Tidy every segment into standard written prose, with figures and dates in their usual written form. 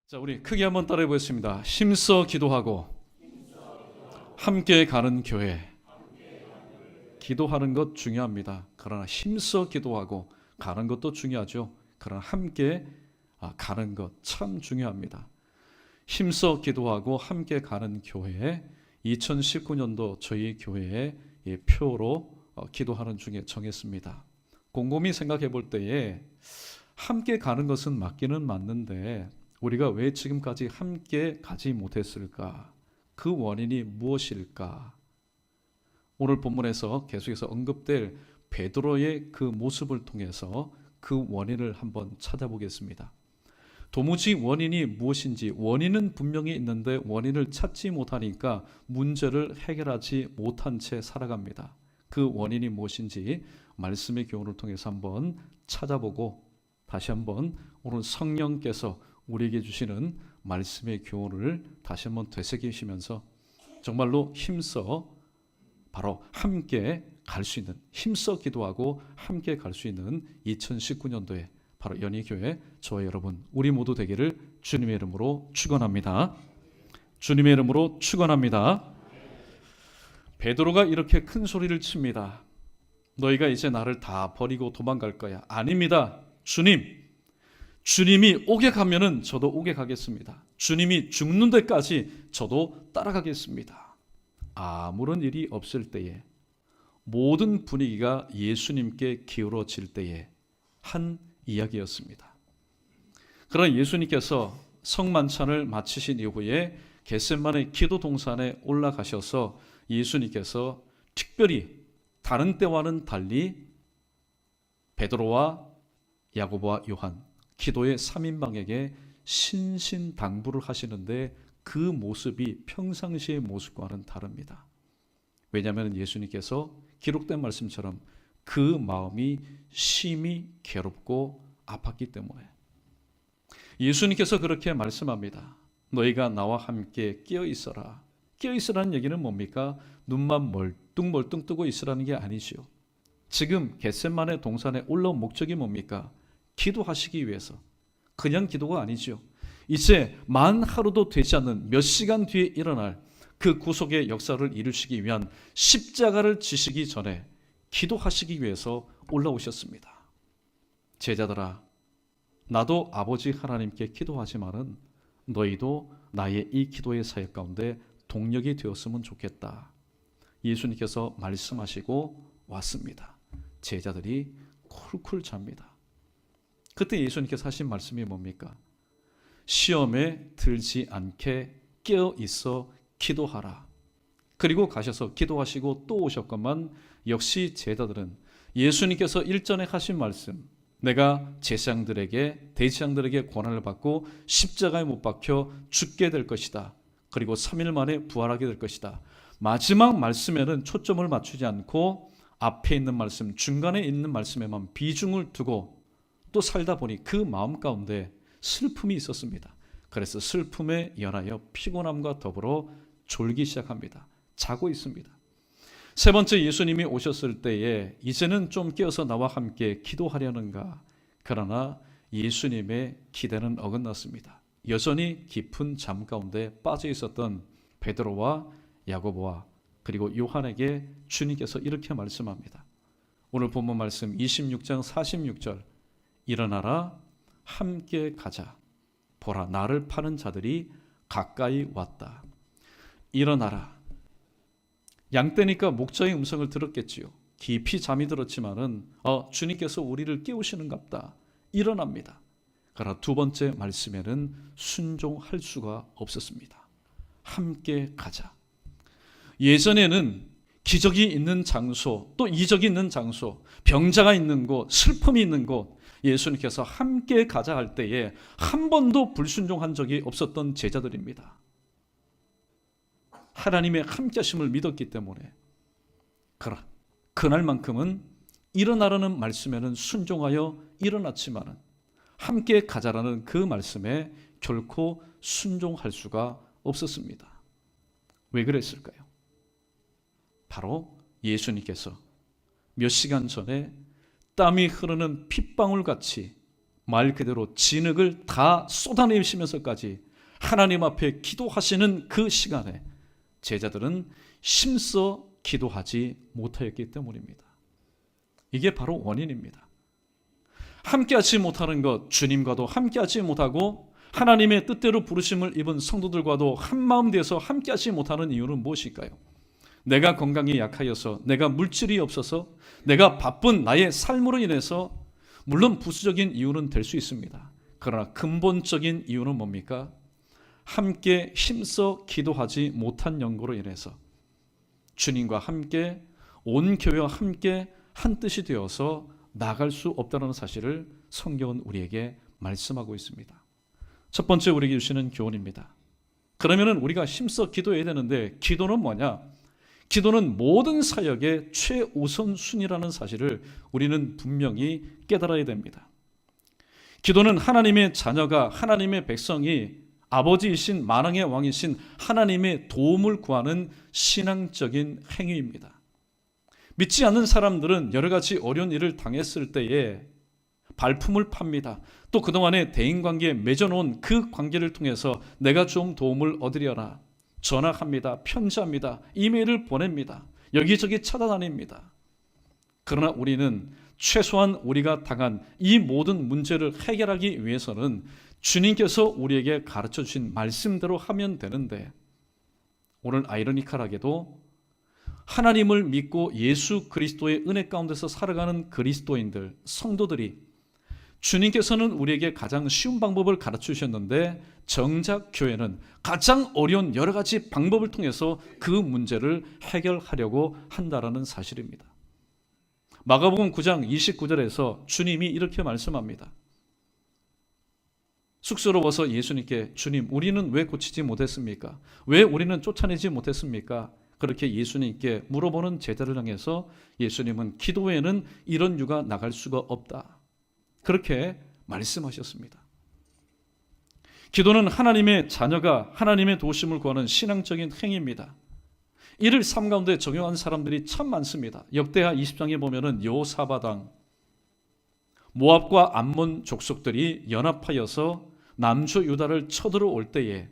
자, 우리 크게 한번 따라해 보겠습니다. 힘써 기도하고 함께 가는 교회. 기도하는 것 중요합니다. 그러나 힘써 기도하고 가는 것도 중요하죠. 그러나 함께 가는 것 참 중요합니다. 힘써 기도하고 함께 가는 교회, 2019년도 저희 교회의 표로 기도하는 중에 정했습니다. 곰곰이 생각해 볼 때에 함께 가는 것은 맞기는 맞는데 우리가 왜 지금까지 함께 가지 못했을까? 그 원인이 무엇일까? 오늘 본문에서 계속해서 언급될 베드로의 그 모습을 통해서 그 원인을 한번 찾아보겠습니다. 도무지 원인이 무엇인지, 원인은 분명히 있는데 원인을 찾지 못하니까 문제를 해결하지 못한 채 살아갑니다. 그 원인이 무엇인지 말씀의 교훈을 통해서 한번 찾아보고 다시 한번 오늘 성령께서 우리에게 주시는 말씀의 교훈을 다시 한번 되새기시면서 정말로 힘써 바로 함께 갈 수 있는, 힘써 기도하고 함께 갈 수 있는 2019년도에 바로 연희교회 저와 여러분 우리 모두 되기를 주님의 이름으로 축원합니다. 주님의 이름으로 축원합니다. 베드로가 이렇게 큰 소리를 칩니다. 너희가 이제 나를 다 버리고 도망갈 거야. 아닙니다. 주님이 오게 가면은 저도 오게 가겠습니다. 주님이 죽는 데까지 저도 따라가겠습니다. 아무런 일이 없을 때에, 모든 분위기가 예수님께 기울어질 때에 한 이야기였습니다. 그러나 예수님께서 성만찬을 마치신 이후에 겟세마네 기도 동산에 올라가셔서 예수님께서 특별히 다른 때와는 달리 베드로와 야고보와 요한 기도의 3인방에게 신신당부를 하시는데 그 모습이 평상시의 모습과는 다릅니다. 왜냐하면 예수님께서 기록된 말씀처럼 그 마음이 심히 괴롭고 아팠기 때문에 예수님께서 그렇게 말씀합니다. 너희가 나와 함께 깨어 있어라. 깨어 있으라는 얘기는 뭡니까? 눈만 멀뚱멀뚱 뜨고 있으라는 게 아니죠. 지금 겟세마네 동산에 올라온 목적이 뭡니까? 기도하시기 위해서. 그냥 기도가 아니죠. 이제 만 하루도 되지 않는 몇 시간 뒤에 일어날 그 구속의 역사를 이루시기 위한 십자가를 지시기 전에 기도하시기 위해서 올라오셨습니다. 제자들아, 나도 아버지 하나님께 기도하지만은 너희도 나의 이 기도의 사역 가운데 동력이 되었으면 좋겠다. 예수님께서 말씀하시고 왔습니다. 제자들이 쿨쿨 잡니다. 그때 예수님께서 하신 말씀이 뭡니까? 시험에 들지 않게 깨어 있어 기도하라. 그리고 가셔서 기도하시고 또 오셨건만 역시 제자들은 예수님께서 일전에 하신 말씀, 내가 제사장들에게 대제사장들에게 고난을 받고 십자가에 못 박혀 죽게 될 것이다. 그리고 3일 만에 부활하게 될 것이다. 마지막 말씀에는 초점을 맞추지 않고 앞에 있는 말씀, 중간에 있는 말씀에만 비중을 두고 또 살다 보니 그 마음 가운데 슬픔이 있었습니다. 그래서 슬픔에 연하여 피곤함과 더불어 졸기 시작합니다. 자고 있습니다. 세 번째, 예수님이 오셨을 때에 이제는 좀 깨어서 나와 함께 기도하려는가. 그러나 예수님의 기대는 어긋났습니다. 여전히 깊은 잠 가운데 빠져 있었던 베드로와 야고보와 그리고 요한에게 주님께서 이렇게 말씀합니다. 오늘 본문 말씀 26장 46절, 일어나라, 함께 가자. 보라, 나를 파는 자들이 가까이 왔다. 일어나라. 양떼니까 목자의 음성을 들었겠지요. 깊이 잠이 들었지만은 주님께서 우리를 깨우시는갑다. 일어납니다. 그러나 두 번째 말씀에는 순종할 수가 없었습니다. 함께 가자. 예전에는 기적이 있는 장소, 또 이적이 있는 장소, 병자가 있는 곳, 슬픔이 있는 곳, 예수님께서 함께 가자 할 때에 한 번도 불순종한 적이 없었던 제자들입니다. 하나님의 함께하심을 믿었기 때문에. 그러나 그날만큼은 일어나라는 말씀에는 순종하여 일어났지만은 함께 가자라는 그 말씀에 결코 순종할 수가 없었습니다. 왜 그랬을까요? 바로 예수님께서 몇 시간 전에 땀이 흐르는 핏방울같이 말 그대로 진흙을 다 쏟아내시면서까지 하나님 앞에 기도하시는 그 시간에 제자들은 힘써 기도하지 못하였기 때문입니다. 이게 바로 원인입니다. 함께하지 못하는 것, 주님과도 함께하지 못하고 하나님의 뜻대로 부르심을 입은 성도들과도 한마음 되어서 함께하지 못하는 이유는 무엇일까요? 내가 건강이 약하여서, 내가 물질이 없어서, 내가 바쁜 나의 삶으로 인해서, 물론 부수적인 이유는 될 수 있습니다. 그러나 근본적인 이유는 뭡니까? 함께 힘써 기도하지 못한 연고로 인해서 주님과 함께 온 교회와 함께 한 뜻이 되어서 나갈 수 없다는 사실을 성경은 우리에게 말씀하고 있습니다. 첫 번째 우리에게 주시는 교훈입니다. 그러면 우리가 힘써 기도해야 되는데 기도는 뭐냐? 기도는 모든 사역의 최우선순위라는 사실을 우리는 분명히 깨달아야 됩니다. 기도는 하나님의 자녀가, 하나님의 백성이 아버지이신 만왕의 왕이신 하나님의 도움을 구하는 신앙적인 행위입니다. 믿지 않는 사람들은 여러 가지 어려운 일을 당했을 때에 발품을 팝니다. 또 그동안에 대인관계에 맺어놓은 그 관계를 통해서 내가 좀 도움을 얻으려나 전화합니다. 편지합니다. 이메일을 보냅니다. 여기저기 찾아다닙니다. 그러나 우리는 최소한 우리가 당한 이 모든 문제를 해결하기 위해서는 주님께서 우리에게 가르쳐 주신 말씀대로 하면 되는데, 오늘 아이러니컬하게도 하나님을 믿고 예수 그리스도의 은혜 가운데서 살아가는 그리스도인들, 성도들이 주님께서는 우리에게 가장 쉬운 방법을 가르쳐 주셨는데 정작 교회는 가장 어려운 여러 가지 방법을 통해서 그 문제를 해결하려고 한다라는 사실입니다. 마가복음 9장 29절에서 주님이 이렇게 말씀합니다. 쑥스러워서 예수님께 주님, 우리는 왜 고치지 못했습니까? 왜 우리는 쫓아내지 못했습니까? 그렇게 예수님께 물어보는 제자를 향해서 예수님은 기도에는 이런 유가 나갈 수가 없다, 그렇게 말씀하셨습니다. 기도는 하나님의 자녀가 하나님의 도우심을 구하는 신앙적인 행위입니다. 이를 삶 가운데 적용한 사람들이 참 많습니다. 역대하 20장에 보면은 여호사밧 모압과 암몬 족속들이 연합하여서 남주 유다를 쳐들어올 때에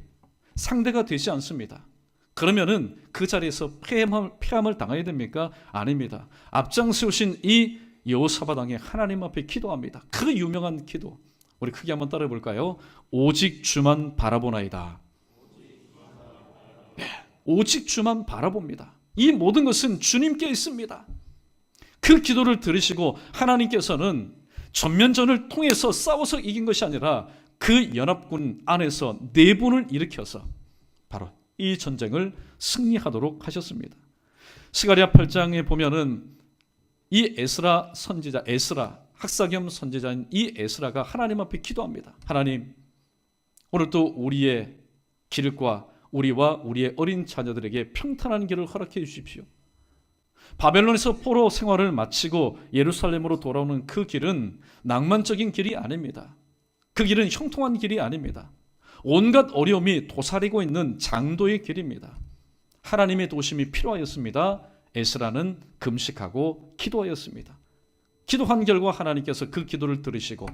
상대가 되지 않습니다. 그러면은 그 자리에서 패함을 당해야 됩니까? 아닙니다. 앞장서신 이 여호사밧 왕이 하나님 앞에 기도합니다. 그 유명한 기도, 우리 크게 한번 따라해 볼까요? 오직 주만 바라보나이다. 네, 오직 주만 바라봅니다. 이 모든 것은 주님께 있습니다. 그 기도를 들으시고 하나님께서는 전면전을 통해서 싸워서 이긴 것이 아니라 그 연합군 안에서 내분을 일으켜서 바로 이 전쟁을 승리하도록 하셨습니다. 스가랴 8장에 보면은 이 에스라 선지자, 에스라 학사 겸 선지자인 이 에스라가 하나님 앞에 기도합니다. 하나님, 오늘도 우리의 길과 우리와 우리의 어린 자녀들에게 평탄한 길을 허락해 주십시오. 바벨론에서 포로 생활을 마치고 예루살렘으로 돌아오는 그 길은 낭만적인 길이 아닙니다. 그 길은 형통한 길이 아닙니다. 온갖 어려움이 도사리고 있는 장도의 길입니다. 하나님의 도심이 필요하였습니다. 에스라는 금식하고 기도하였습니다. 기도한 결과 하나님께서 그 기도를 들으시고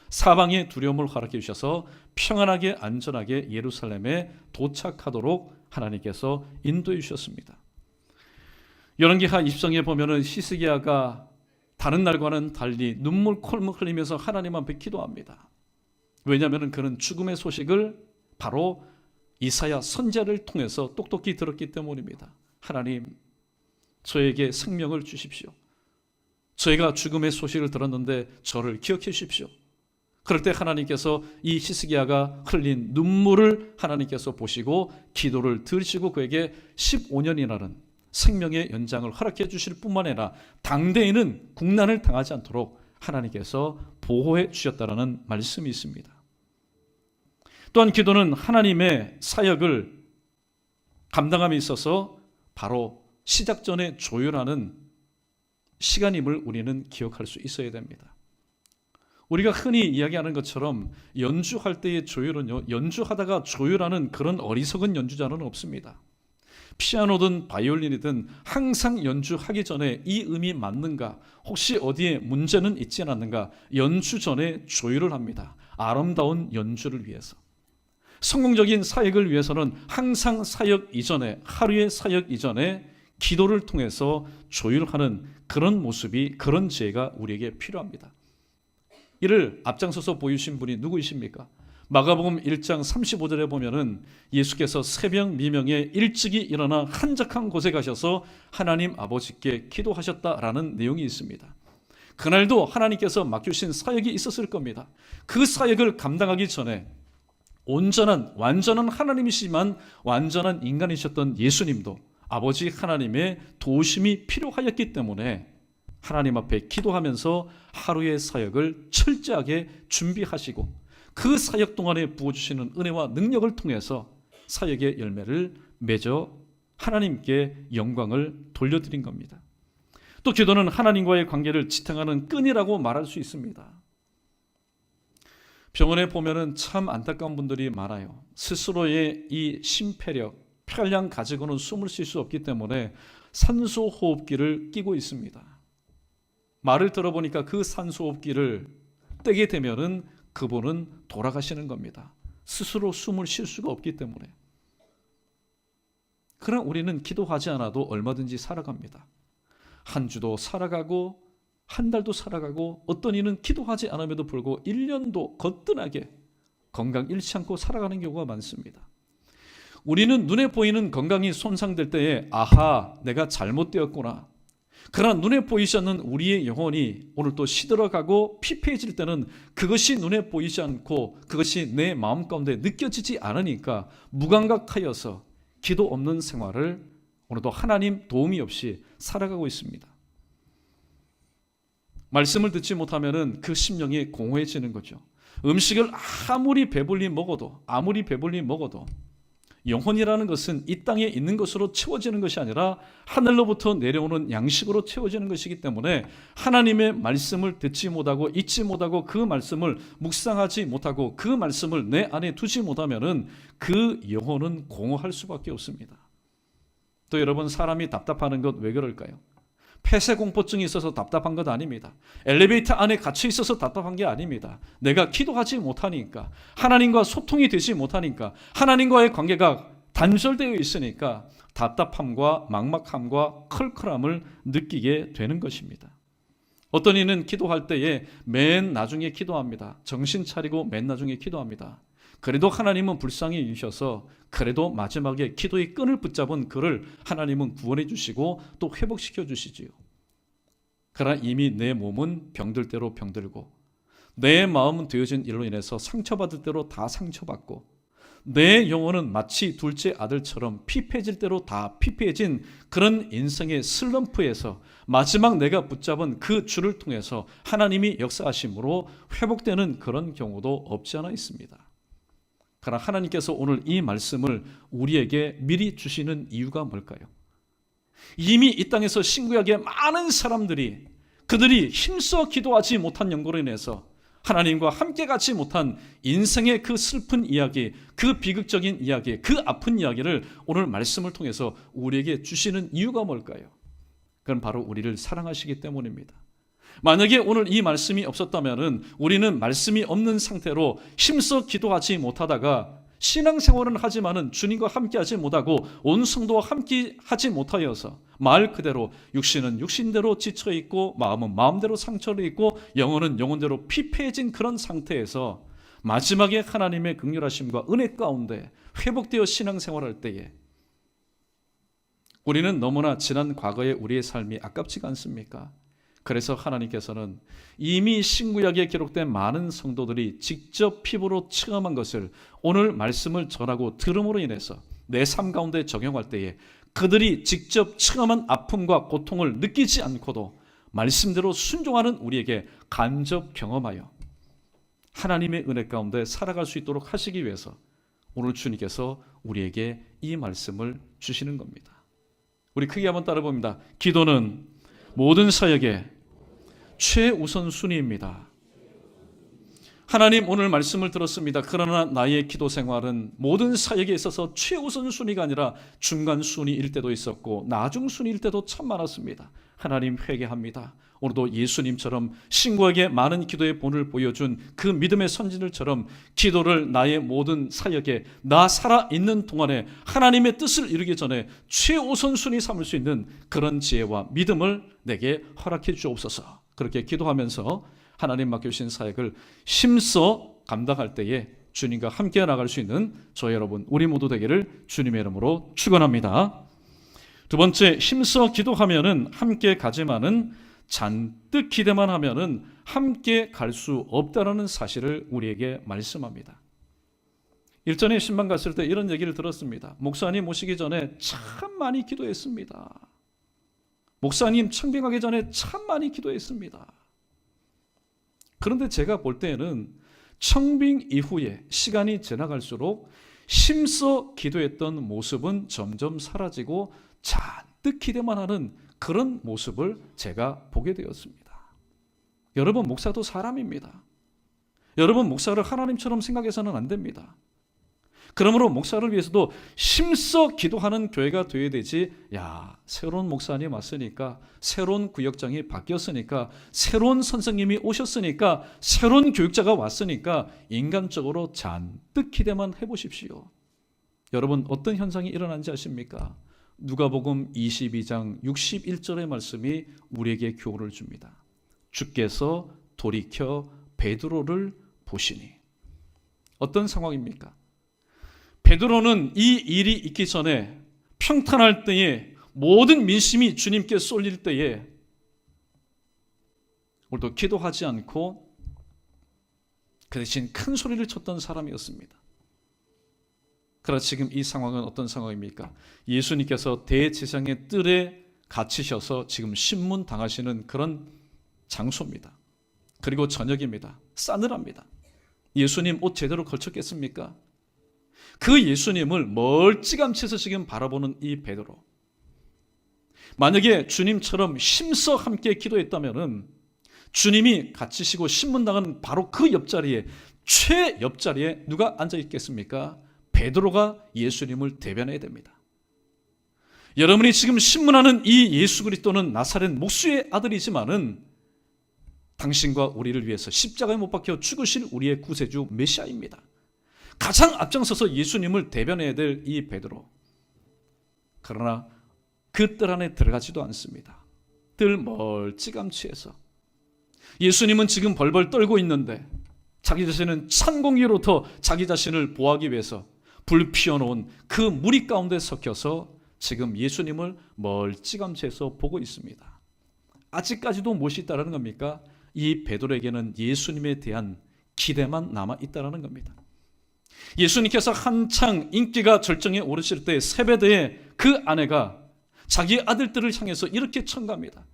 사방의 두려움을 허락해 주셔서 평안하게 안전하게 예루살렘에 도착하도록 하나님께서 인도해 주셨습니다. 열왕기하 20장에 보면은 히스기야가 다른 날과는 달리 눈물 콜물 흘리면서 하나님 앞에 기도합니다. 왜냐하면 그는 죽음의 소식을 바로 이사야 선지자를 통해서 똑똑히 들었기 때문입니다. 하나님, 저에게 생명을 주십시오. 저희가 죽음의 소식을 들었는데 저를 기억해 주십시오. 그럴 때 하나님께서 이 히스기야가 흘린 눈물을 하나님께서 보시고 기도를 들으시고 그에게 15년이라는 생명의 연장을 허락해 주실 뿐만 아니라 당대에는 국난을 당하지 않도록 하나님께서 보호해 주셨다는 말씀이 있습니다. 또한 기도는 하나님의 사역을 감당함에 있어서 바로 시작 전에 조율하는 시간임을 우리는 기억할 수 있어야 됩니다. 우리가 흔히 이야기하는 것처럼 연주할 때의 조율은요, 연주하다가 조율하는 그런 어리석은 연주자는 없습니다. 피아노든 바이올린이든 항상 연주하기 전에 이 음이 맞는가, 혹시 어디에 문제는 있지 않았는가 연주 전에 조율을 합니다. 아름다운 연주를 위해서. 성공적인 사역을 위해서는 항상 사역 이전에, 하루의 사역 이전에 기도를 통해서 조율하는 그런 모습이, 그런 지혜가 우리에게 필요합니다. 이를 앞장서서 보이신 분이 누구이십니까? 마가복음 1장 35절에 보면은 예수께서 새벽 미명에 일찍이 일어나 한적한 곳에 가셔서 하나님 아버지께 기도하셨다라는 내용이 있습니다. 그날도 하나님께서 맡기신 사역이 있었을 겁니다. 그 사역을 감당하기 전에 완전한 하나님이시지만 완전한 인간이셨던 예수님도 아버지 하나님의 도우심이 필요하였기 때문에 하나님 앞에 기도하면서 하루의 사역을 철저하게 준비하시고 그 사역 동안에 부어주시는 은혜와 능력을 통해서 사역의 열매를 맺어 하나님께 영광을 돌려드린 겁니다. 또 기도는 하나님과의 관계를 지탱하는 끈이라고 말할 수 있습니다. 병원에 보면은 참 안타까운 분들이 많아요. 스스로의 이 심폐력, 폐활량 가지고는 숨을 쉴 수 없기 때문에 산소호흡기를 끼고 있습니다. 말을 들어보니까 그 산소호흡기를 떼게 되면은 그분은 돌아가시는 겁니다. 스스로 숨을 쉴 수가 없기 때문에. 그러나 우리는 기도하지 않아도 얼마든지 살아갑니다. 한 주도 살아가고 한 달도 살아가고 어떤 이는 기도하지 않음에도 불구하고 1년도 거뜬하게 건강 잃지 않고 살아가는 경우가 많습니다. 우리는 눈에 보이는 건강이 손상될 때에 아하, 내가 잘못되었구나. 그러나 눈에 보이지 않는 우리의 영혼이 오늘 또 시들어가고 피폐해질 때는 그것이 눈에 보이지 않고 그것이 내 마음 가운데 느껴지지 않으니까 무감각하여서 기도 없는 생활을 오늘도 하나님 도움이 없이 살아가고 있습니다. 말씀을 듣지 못하면 그 심령이 공허해지는 거죠. 음식을 아무리 배불리 먹어도 영혼이라는 것은 이 땅에 있는 것으로 채워지는 것이 아니라 하늘로부터 내려오는 양식으로 채워지는 것이기 때문에 하나님의 말씀을 듣지 못하고 잊지 못하고 그 말씀을 묵상하지 못하고 그 말씀을 내 안에 두지 못하면 그 영혼은 공허할 수밖에 없습니다. 또 여러분, 사람이 답답하는 것 왜 그럴까요? 폐쇄공포증이 있어서 답답한 것 아닙니다. 엘리베이터 안에 갇혀 있어서 답답한 게 아닙니다. 내가 기도하지 못하니까, 하나님과 소통이 되지 못하니까, 하나님과의 관계가 단절되어 있으니까 답답함과 막막함과 컬컬함을 느끼게 되는 것입니다. 어떤 이는 기도할 때에 맨 나중에 기도합니다. 정신 차리고 맨 나중에 기도합니다. 그래도 하나님은 불쌍히 여기셔서 그래도 마지막에 기도의 끈을 붙잡은 그를 하나님은 구원해 주시고 또 회복시켜 주시지요. 그러나 이미 내 몸은 병들 대로 병들고 내 마음은 되어진 일로 인해서 상처받을 대로 다 상처받고 내 영혼은 마치 둘째 아들처럼 피폐해질 대로 다 피폐해진 그런 인생의 슬럼프에서 마지막 내가 붙잡은 그 줄을 통해서 하나님이 역사하심으로 회복되는 그런 경우도 없지 않아 있습니다. 그러나 하나님께서 오늘 이 말씀을 우리에게 미리 주시는 이유가 뭘까요? 이미 이 땅에서 신구약의 많은 사람들이 그들이 힘써 기도하지 못한 연고로 인해서 하나님과 함께 가지 못한 인생의 그 슬픈 이야기, 그 비극적인 이야기, 그 아픈 이야기를 오늘 말씀을 통해서 우리에게 주시는 이유가 뭘까요? 그건 바로 우리를 사랑하시기 때문입니다. 만약에 오늘 이 말씀이 없었다면 우리는 말씀이 없는 상태로 힘써 기도하지 못하다가 신앙생활은 하지만은 주님과 함께하지 못하고 온 성도와 함께하지 못하여서 말 그대로 육신은 육신대로 지쳐있고 마음은 마음대로 상처를 입고 영혼은 영혼대로 피폐해진 그런 상태에서 마지막에 하나님의 긍휼하심과 은혜 가운데 회복되어 신앙생활할 때에 우리는 너무나 지난 과거의 우리의 삶이 아깝지가 않습니까? 그래서 하나님께서는 이미 신구약에 기록된 많은 성도들이 직접 피부로 체험한 것을 오늘 말씀을 전하고 들음으로 인해서 내 삶 가운데 적용할 때에 그들이 직접 체험한 아픔과 고통을 느끼지 않고도 말씀대로 순종하는 우리에게 간접 경험하여 하나님의 은혜 가운데 살아갈 수 있도록 하시기 위해서 오늘 주님께서 우리에게 이 말씀을 주시는 겁니다. 우리 크게 한번 따라 봅니다. 기도는 모든 사역의 최우선 순위입니다. 하나님, 오늘 말씀을 들었습니다. 그러나 나의 기도 생활은 모든 사역에 있어서 최우선 순위가 아니라 중간 순위일 때도 있었고 나중 순위일 때도 참 많았습니다. 하나님, 회개합니다. 오늘도 예수님처럼 신고에게 많은 기도의 본을 보여준 그 믿음의 선진들처럼 기도를 나의 모든 사역에 나 살아있는 동안에 하나님의 뜻을 이루기 전에 최우선 순위 삼을 수 있는 그런 지혜와 믿음을 내게 허락해 주옵소서. 그렇게 기도하면서 하나님 맡겨주신 사역을 힘써 감당할 때에 주님과 함께 나갈 수 있는 저 여러분, 우리 모두 되기를 주님의 이름으로 축원합니다. 두 번째, 힘써 기도하면은 함께 가지만은 잔뜩 기대만 하면은 함께 갈 수 없다라는 사실을 우리에게 말씀합니다. 일전에 신방 갔을 때 이런 얘기를 들었습니다. 목사님 모시기 전에 참 많이 기도했습니다. 목사님 청빙하기 전에 참 많이 기도했습니다. 그런데 제가 볼 때에는 청빙 이후에 시간이 지나갈수록 힘써 기도했던 모습은 점점 사라지고 잔뜩 기대만 하는 그런 모습을 제가 보게 되었습니다. 여러분, 목사도 사람입니다. 여러분, 목사를 하나님처럼 생각해서는 안 됩니다. 그러므로 목사를 위해서도 힘써 기도하는 교회가 되어야 되지, 새로운 목사님 왔으니까, 새로운 구역장이 바뀌었으니까, 새로운 선생님이 오셨으니까, 새로운 교육자가 왔으니까 인간적으로 잔뜩 기대만 해보십시오. 여러분, 어떤 현상이 일어난지 아십니까? 누가복음 22장 61절의 말씀이 우리에게 교훈을 줍니다. 주께서 돌이켜 베드로를 보시니. 어떤 상황입니까? 베드로는 이 일이 있기 전에 평탄할 때에 모든 민심이 주님께 쏠릴 때에 오늘도 기도하지 않고 그 대신 큰 소리를 쳤던 사람이었습니다. 그러나 지금 이 상황은 어떤 상황입니까? 예수님께서 대제사장의 뜰에 갇히셔서 지금 신문 당하시는 그런 장소입니다. 그리고 저녁입니다. 싸늘합니다. 예수님 옷 제대로 걸쳤겠습니까? 그 예수님을 멀찌감치해서 지금 바라보는 이 베드로. 만약에 주님처럼 힘써 함께 기도했다면 주님이 갇히시고 신문당하는 바로 그 옆자리에, 최옆자리에 누가 앉아 있겠습니까? 베드로가 예수님을 대변해야 됩니다. 여러분이 지금 신문하는 이 예수 그리스도는 나사렛 목수의 아들이지만은 당신과 우리를 위해서 십자가에 못 박혀 죽으실 우리의 구세주 메시아입니다. 가장 앞장서서 예수님을 대변해야 될 이 베드로. 그러나 그 뜰 안에 들어가지도 않습니다. 뜰 멀찌감치해서 예수님은 지금 벌벌 떨고 있는데 자기 자신은 찬 공기로부터 자기 자신을 보호하기 위해서 불 피워놓은 그 무리 가운데 섞여서 지금 예수님을 멀찌감치해서 보고 있습니다. 아직까지도 무엇이 있다는 겁니까? 이 베드로에게는 예수님에 대한 기대만 남아있다는 겁니다. 예수님께서 한창 인기가 절정에 오르실 때 세베대의 그 아내가 자기 아들들을 향해서 이렇게 청가합니다.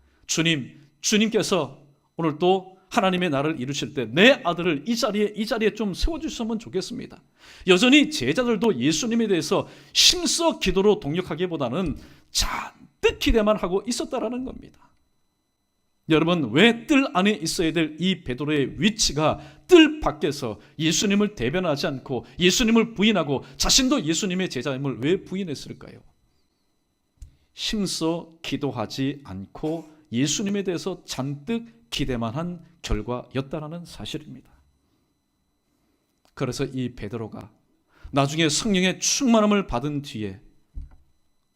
주님께서 오늘 또 하나님의 나라를 이루실 때 내 아들을 이 자리에 좀 세워주셨으면 좋겠습니다. 여전히 제자들도 예수님에 대해서 힘써 기도로 동력하기보다는 잔뜩 기대만 하고 있었다라는 겁니다. 여러분, 왜 뜰 안에 있어야 될 이 베드로의 위치가 뜰 밖에서 예수님을 대변하지 않고 예수님을 부인하고 자신도 예수님의 제자임을 왜 부인했을까요? 힘써 기도하지 않고 예수님에 대해서 잔뜩 기대만 한 결과였다라는 사실입니다. 그래서 이 베드로가 나중에 성령의 충만함을 받은 뒤에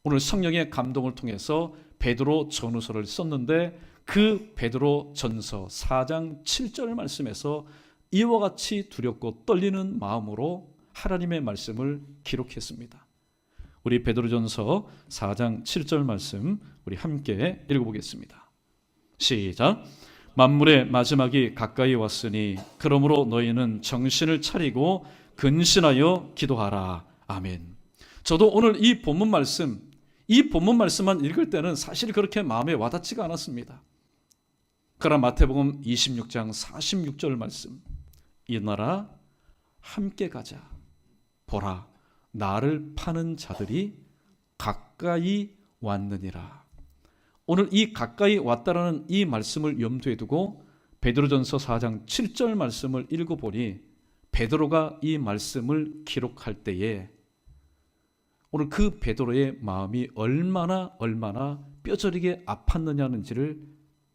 오늘 성령의 감동을 통해서 베드로 전후서를 썼는데 그 베드로 전서 4장 7절 말씀에서 이와 같이 두렵고 떨리는 마음으로 하나님의 말씀을 기록했습니다. 우리 베드로전서 4장 7절 말씀 우리 함께 읽어보겠습니다. 시작. 만물의 마지막이 가까이 왔으니 그러므로 너희는 정신을 차리고 근신하여 기도하라. 아멘. 저도 오늘 이 본문 말씀만 읽을 때는 사실 그렇게 마음에 와닿지가 않았습니다. 그러나 마태복음 26장 46절 말씀, 일어나라 함께 가자. 보라 나를 파는 자들이 가까이 왔느니라. 오늘 이 가까이 왔다라는 이 말씀을 염두에 두고 베드로전서 4장 7절 말씀을 읽어보니 베드로가 이 말씀을 기록할 때에 오늘 그 베드로의 마음이 얼마나 뼈저리게 아팠느냐는지를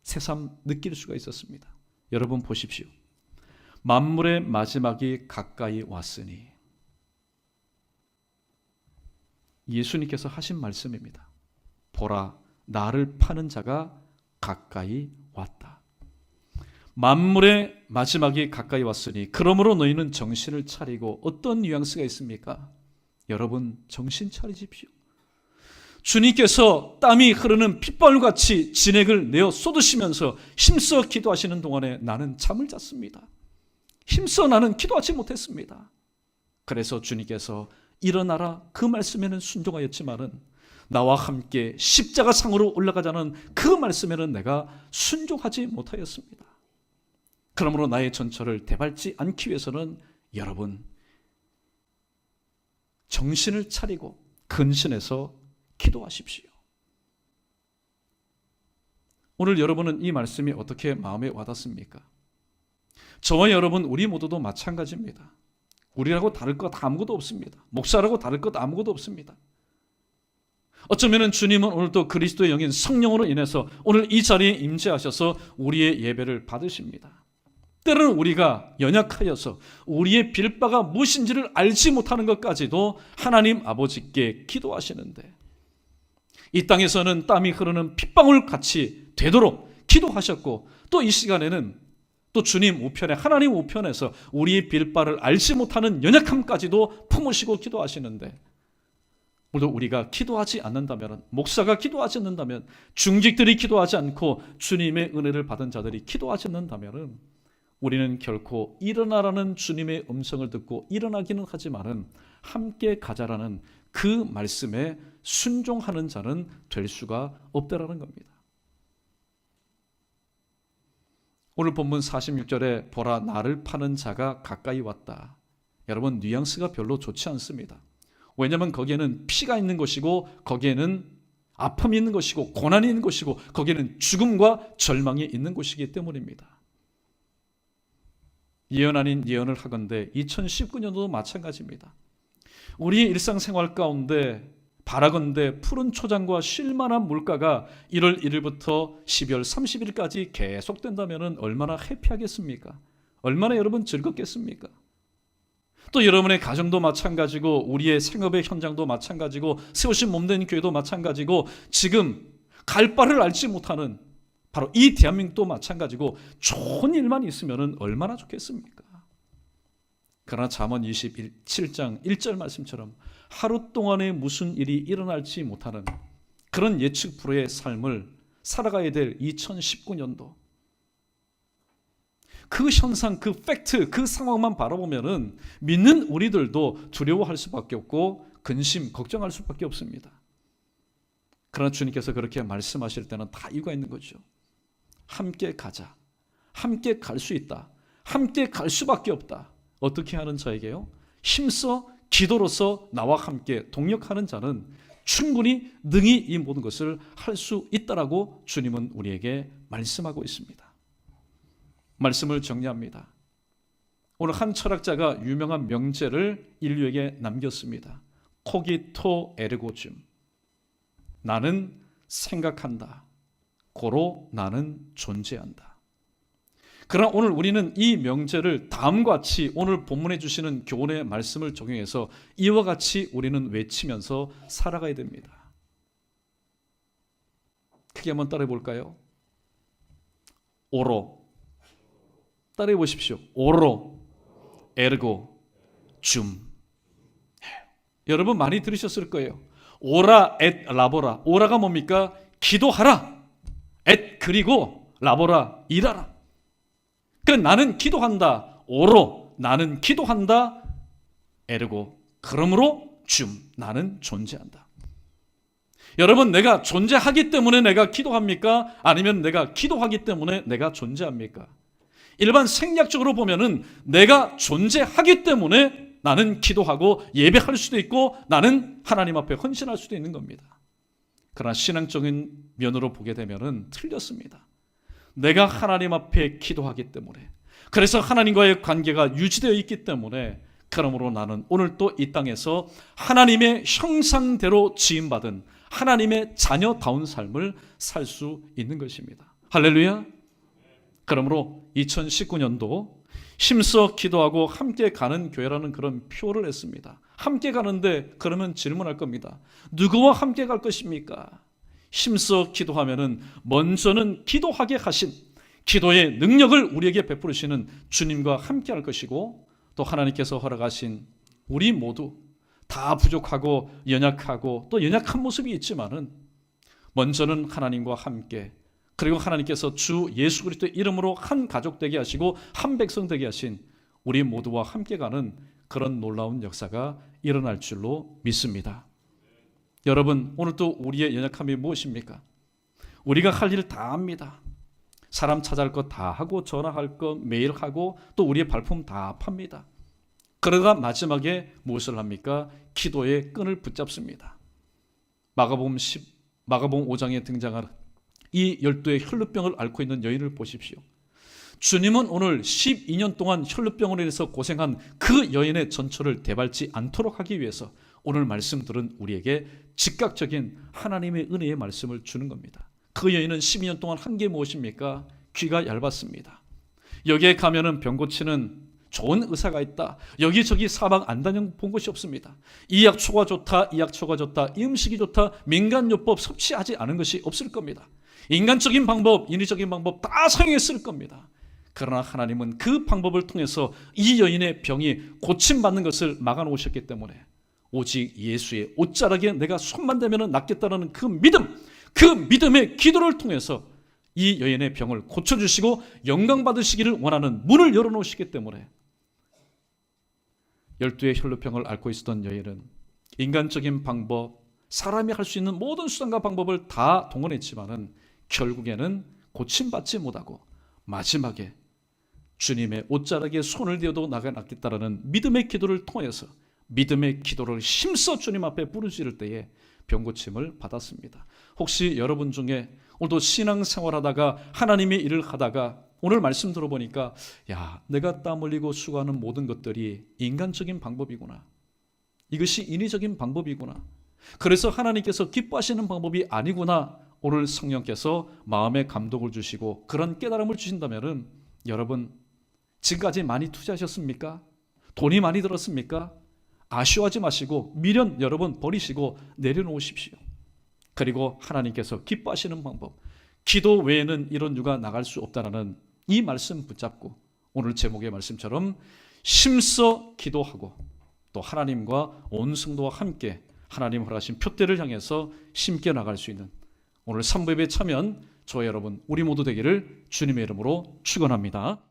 새삼 느낄 수가 있었습니다. 여러분 보십시오. 만물의 마지막이 가까이 왔으니, 예수님께서 하신 말씀입니다. 보라, 나를 파는 자가 가까이 왔다. 만물의 마지막이 가까이 왔으니 그러므로 너희는 정신을 차리고. 어떤 뉘앙스가 있습니까? 여러분 정신 차리십시오. 주님께서 땀이 흐르는 핏방울같이 진액을 내어 쏟으시면서 힘써 기도하시는 동안에 나는 잠을 잤습니다. 힘써 나는 기도하지 못했습니다. 그래서 주님께서 일어나라 그 말씀에는 순종하였지만은 나와 함께 십자가 상으로 올라가자는 그 말씀에는 내가 순종하지 못하였습니다. 그러므로 나의 전철을 되밟지 않기 위해서는 여러분 정신을 차리고 근신해서 기도하십시오. 오늘 여러분은 이 말씀이 어떻게 마음에 와닿습니까? 저와 여러분 우리 모두도 마찬가지입니다. 우리라고 다를 것 아무것도 없습니다. 목사라고 다를 것 아무것도 없습니다. 어쩌면 주님은 오늘도 그리스도의 영인 성령으로 인해서 오늘 이 자리에 임재하셔서 우리의 예배를 받으십니다. 때로는 우리가 연약하여서 우리의 빌 바가 무엇인지를 알지 못하는 것까지도 하나님 아버지께 기도하시는데, 이 땅에서는 땀이 흐르는 핏방울 같이 되도록 기도하셨고, 또 이 시간에는 또 주님 우편에, 하나님 우편에서 우리의 빌 바를 알지 못하는 연약함까지도 품으시고 기도하시는데, 오늘도 우리가 기도하지 않는다면, 목사가 기도하지 않는다면, 중직들이 기도하지 않고 주님의 은혜를 받은 자들이 기도하지 않는다면 우리는 결코 일어나라는 주님의 음성을 듣고 일어나기는 하지만은 함께 가자라는 그 말씀에 순종하는 자는 될 수가 없다라는 겁니다. 오늘 본문 46절에 보라 나를 파는 자가 가까이 왔다. 여러분 뉘앙스가 별로 좋지 않습니다. 왜냐하면 거기에는 피가 있는 것이고, 거기에는 아픔이 있는 것이고, 고난이 있는 것이고, 거기에는 죽음과 절망이 있는 것이기 때문입니다. 예언 아닌 예언을 하건대 2019년도도 마찬가지입니다. 우리의 일상생활 가운데 바라건대 푸른 초장과 쉴만한 물가가 1월 1일부터 12월 30일까지 계속된다면 얼마나 해피하겠습니까? 얼마나 여러분 즐겁겠습니까? 또 여러분의 가정도 마찬가지고, 우리의 생업의 현장도 마찬가지고, 세우신 몸된 교회도 마찬가지고, 지금 갈 바를 알지 못하는 바로 이 대한민국도 마찬가지고, 좋은 일만 있으면 얼마나 좋겠습니까? 그러나 잠언 27장 1절 말씀처럼 하루 동안에 무슨 일이 일어날지 못하는 그런 예측 불허의 삶을 살아가야 될 2019년도, 그 현상, 그 팩트, 그 상황만 바라보면은 믿는 우리들도 두려워할 수밖에 없고 근심, 걱정할 수밖에 없습니다. 그러나 주님께서 그렇게 말씀하실 때는 다 이유가 있는 거죠. 함께 가자. 함께 갈 수 있다. 함께 갈 수밖에 없다. 어떻게 하는 자에게요? 힘써 기도로서 나와 함께 동력하는 자는 충분히 능히 이 모든 것을 할 수 있다라고 주님은 우리에게 말씀하고 있습니다. 말씀을 정리합니다. 오늘 한 철학자가 유명한 명제를 인류에게 남겼습니다. 코기토 에르고 줌. 나는 생각한다. 고로 나는 존재한다. 그러나 오늘 우리는 이 명제를 다음과 같이 오늘 본문에 주시는 교훈의 말씀을 적용해서 이와 같이 우리는 외치면서 살아가야 됩니다. 크게 한번 따라해 볼까요? 오로. 따라해 보십시오. 오로, 에르고, 줌. 여러분 많이 들으셨을 거예요. 오라, 엣, 라보라. 오라가 뭡니까? 기도하라. 엣, 그리고 라보라, 일하라. 그래, 나는 기도한다. 오로, 나는 기도한다. 에르고, 그러므로 줌, 나는 존재한다. 여러분, 내가 존재하기 때문에 내가 기도합니까? 아니면 내가 기도하기 때문에 내가 존재합니까? 일반 생략적으로 보면은 내가 존재하기 때문에 나는 기도하고 예배할 수도 있고 나는 하나님 앞에 헌신할 수도 있는 겁니다. 그러나 신앙적인 면으로 보게 되면은 틀렸습니다. 내가 하나님 앞에 기도하기 때문에, 그래서 하나님과의 관계가 유지되어 있기 때문에, 그러므로 나는 오늘 또 이 땅에서 하나님의 형상대로 지음받은 하나님의 자녀다운 삶을 살 수 있는 것입니다. 할렐루야. 그러므로 2019년도 힘써 기도하고 함께 가는 교회라는 그런 표를 냈습니다. 함께 가는데 그러면 질문할 겁니다. 누구와 함께 갈 것입니까? 힘써 기도하면은 먼저는 기도하게 하신, 기도의 능력을 우리에게 베푸시는 주님과 함께 할 것이고, 또 하나님께서 허락하신 우리 모두 다 부족하고 연약하고 또 연약한 모습이 있지만은 먼저는 하나님과 함께, 그리고 하나님께서 주 예수 그리스도의 이름으로 한 가족 되게 하시고 한 백성 되게 하신 우리 모두와 함께 가는 그런 놀라운 역사가 일어날 줄로 믿습니다. 여러분, 오늘도 우리의 연약함이 무엇입니까? 우리가 할 일 다 합니다. 사람 찾아갈 거 다 하고, 전화할 거 매일 하고, 또 우리의 발품 다 팝니다. 그러다 마지막에 무엇을 합니까? 기도의 끈을 붙잡습니다. 마가복음 5장에 등장하는 이 12의 혈루병을 앓고 있는 여인을 보십시오. 주님은 오늘 12년 동안 혈루병으로 인해서 고생한 그 여인의 전초를 되밟지 않도록 하기 위해서 오늘 말씀 들은 우리에게 즉각적인 하나님의 은혜의 말씀을 주는 겁니다. 그 여인은 12년 동안 한 게 무엇입니까? 귀가 얇았습니다. 여기에 가면은 병 고치는 좋은 의사가 있다, 여기저기 사방 안 다녀본 곳이 없습니다. 이 약초가 좋다, 이 약초가 좋다, 이 음식이 좋다, 민간요법 섭취하지 않은 것이 없을 겁니다. 인간적인 방법, 인위적인 방법 다 사용했을 겁니다. 그러나 하나님은 그 방법을 통해서 이 여인의 병이 고침받는 것을 막아놓으셨기 때문에 오직 예수의 옷자락에 내가 손만 대면 낫겠다는 그 믿음, 그 믿음의 기도를 통해서 이 여인의 병을 고쳐주시고 영광 받으시기를 원하는 문을 열어놓으시기 때문에 12의 혈루병을 앓고 있었던 여인은 인간적인 방법, 사람이 할 수 있는 모든 수단과 방법을 다 동원했지만은 결국에는 고침받지 못하고 마지막에 주님의 옷자락에 손을 대어도 나가 낫겠다라는 믿음의 기도를 통해서, 믿음의 기도를 힘써 주님 앞에 부르짖을 때에 병고침을 받았습니다. 혹시 여러분 중에 오늘도 신앙생활하다가 하나님의 일을 하다가 오늘 말씀 들어보니까, 야, 내가 땀 흘리고 수고하는 모든 것들이 인간적인 방법이구나, 이것이 인위적인 방법이구나, 그래서 하나님께서 기뻐하시는 방법이 아니구나, 오늘 성령께서 마음의 감동을 주시고 그런 깨달음을 주신다면 여러분, 지금까지 많이 투자하셨습니까? 돈이 많이 들었습니까? 아쉬워하지 마시고 미련 여러분 버리시고 내려놓으십시오. 그리고 하나님께서 기뻐하시는 방법, 기도 외에는 이런 유가 나갈 수 없다는 이 말씀 붙잡고 오늘 제목의 말씀처럼 힘써 기도하고 또 하나님과 온 성도와 함께 하나님 허락하신 표대를 향해서 심게 나갈 수 있는 오늘 3부 예배에 참여한 저와 여러분 우리 모두 되기를 주님의 이름으로 축원합니다.